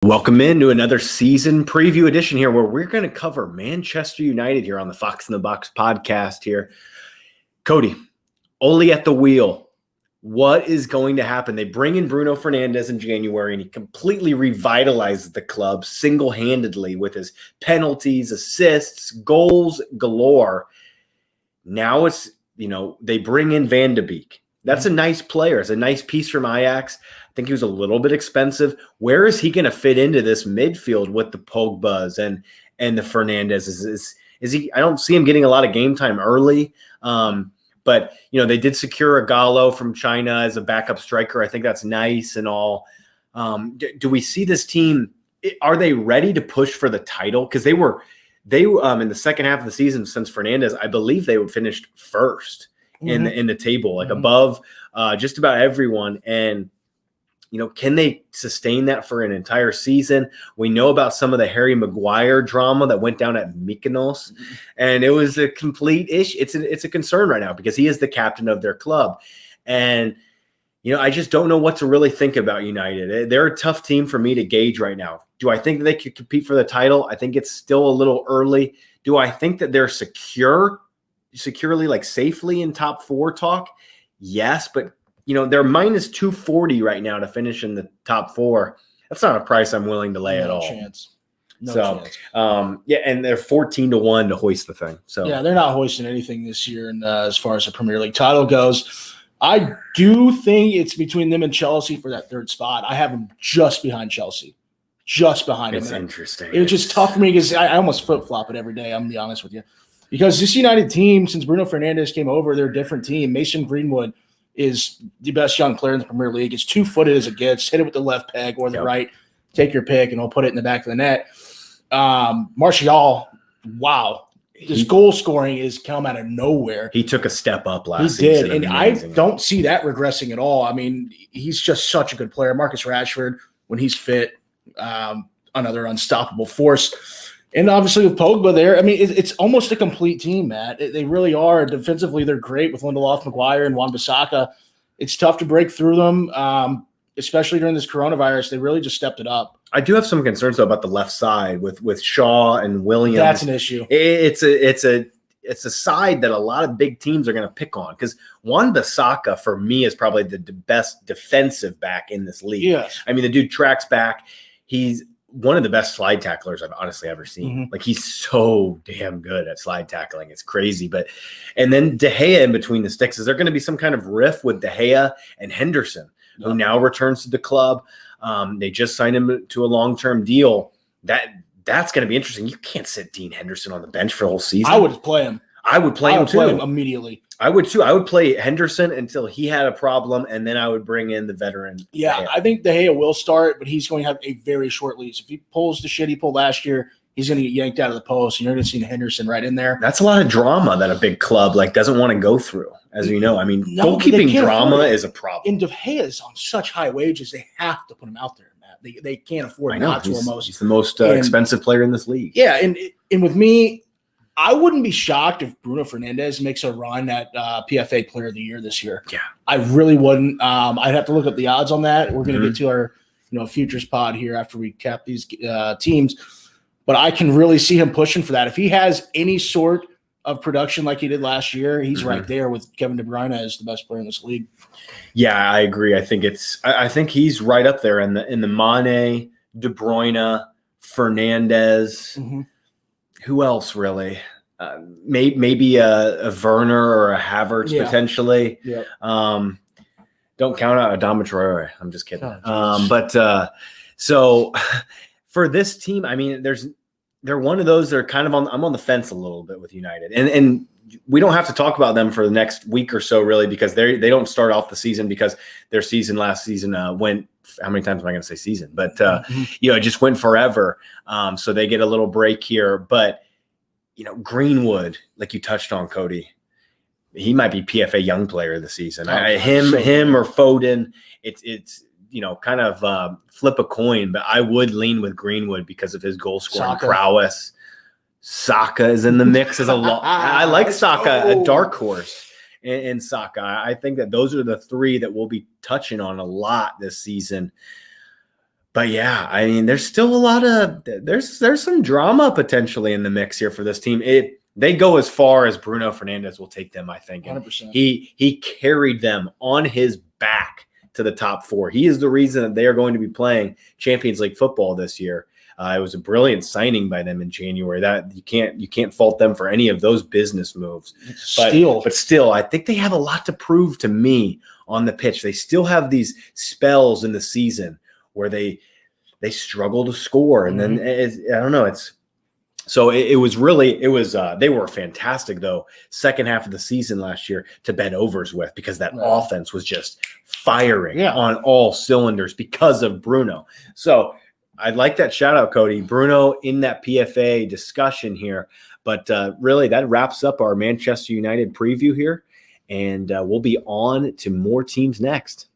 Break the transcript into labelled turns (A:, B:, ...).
A: Welcome into another season preview edition here where we're going to cover Manchester United here on the Fox in the Box podcast here. Cody, Ole at the wheel. What is going to happen? They bring in Bruno Fernandes in January and he completely revitalizes the club single-handedly with his penalties, assists, goals galore. Now it's, they bring in Van de Beek. That's a nice player. It's a nice piece from Ajax. I think he was a little bit expensive. Where is he going to fit into this midfield with the Pogbas and the Fernandes? Is he? I don't see him getting a lot of game time early. But they did secure a Gallo from China as a backup striker. I think that's nice and all. Do we see this team? Are they ready to push for the title? Because they in the second half of the season since Fernandes, I believe they would finished first in the table, like above just about everyone. And can they sustain that for an entire season? We know about some of the Harry Maguire drama that went down at Mykonos, and it was a complete issue. It's a concern right now because he is the captain of their club. And, I just don't know what to really think about United. They're a tough team for me to gauge right now. Do I think that they could compete for the title? I think it's still a little early. Do I think that they're securely, like safely in top four talk? Yes, but they're minus 240 right now to finish in the top four. That's not a price I'm willing to lay at all. No chance. And they're 14-1 to hoist the thing. So
B: yeah, they're not hoisting anything this year. And as far as the Premier League title goes, I do think it's between them and Chelsea for that third spot. I have them just behind Chelsea, just behind them.
A: It's interesting.
B: It was just tough for me because I almost flip-flop it every day. I'm going to be honest with you. Because this United team, since Bruno Fernandes came over, they're a different team. Mason Greenwood is the best young player in the Premier League. It's two-footed as it gets. Hit it with the left peg or the right. Take your pick, and he'll put it in the back of the net. Martial, wow. His goal scoring is come out of nowhere.
A: He took a step up last season.
B: He did, and I don't see that regressing at all. I mean, he's just such a good player. Marcus Rashford, when he's fit, another unstoppable force. And obviously with Pogba there, I mean, it's almost a complete team, Matt. They really are. Defensively, they're great with Lindelof, Maguire, and Wan-Bissaka. It's tough to break through them, especially during this coronavirus. They really just stepped it up.
A: I do have some concerns, though, about the left side with Shaw and Williams.
B: That's an issue.
A: It's a side that a lot of big teams are going to pick on because Wan-Bissaka, for me, is probably the best defensive back in this league.
B: Yes.
A: I mean, the dude tracks back. He's one of the best slide tacklers I've honestly ever seen. Like, he's so damn good at slide tackling. It's crazy. And then De Gea in between the sticks. Is there going to be some kind of riff with De Gea and Henderson, who now returns to the club? They just signed him to a long-term deal. That's going to be interesting. You can't sit Dean Henderson on the bench for the whole season.
B: I would play him.
A: I would play him too.
B: Immediately.
A: I would too. I would play Henderson until he had a problem, and then I would bring in the veteran.
B: Yeah, I think De Gea will start, but he's going to have a very short leash. If he pulls the shit he pulled last year, he's going to get yanked out of the post, and you're going to see Henderson right in there.
A: That's a lot of drama that a big club doesn't want to go through, as you know. I mean, goalkeeping drama is a problem.
B: And De Gea is on such high wages, they have to put him out there, Matt. They can't afford not to almost.
A: He's the most expensive player in this league.
B: Yeah, and with me, I wouldn't be shocked if Bruno Fernandes makes a run at PFA Player of the Year this year.
A: Yeah,
B: I really wouldn't. I'd have to look up the odds on that. We're going to get to our futures pod here after we cap these teams, but I can really see him pushing for that. If he has any sort of production like he did last year, he's right there with Kevin De Bruyne as the best player in this league.
A: Yeah, I agree. I think he's right up there in the Mane, De Bruyne, Fernandes. Who else really? Maybe a Werner or a Havertz potentially.
B: Yeah.
A: Don't count out Adama Traore. I'm just kidding. So for this team, I mean, they're one of those that are kind of I'm on the fence a little bit with United, and we don't have to talk about them for the next week or so really because they don't start off the season because their season last season went. How many times am I going to say season? But it just went forever. So they get a little break here. But Greenwood, like you touched on, Cody, he might be PFA Young Player of the season. Him or Foden. It's kind of flip a coin. But I would lean with Greenwood because of his goal scoring prowess. Saka is in the mix as I like Saka, a dark horse. In Saka. I think that those are the three that we'll be touching on a lot this season. But yeah, I mean, there's still a lot of there's some drama potentially in the mix here for this team. They go as far as Bruno Fernandes will take them, I think. And
B: 100%.
A: he carried them on his back to the top 4. He is the reason that they are going to be playing Champions League football this year. It was a brilliant signing by them in January. That you can't fault them for any of those business moves. But still, I think they have a lot to prove to me on the pitch. They still have these spells in the season where they struggle to score, and then I don't know. They were fantastic though. Second half of the season last year to bet overs with, because that offense was just firing on all cylinders because of Bruno. So I'd like that shout out, Cody. Bruno in that PFA discussion here. But really, that wraps up our Manchester United preview here, and we'll be on to more teams next.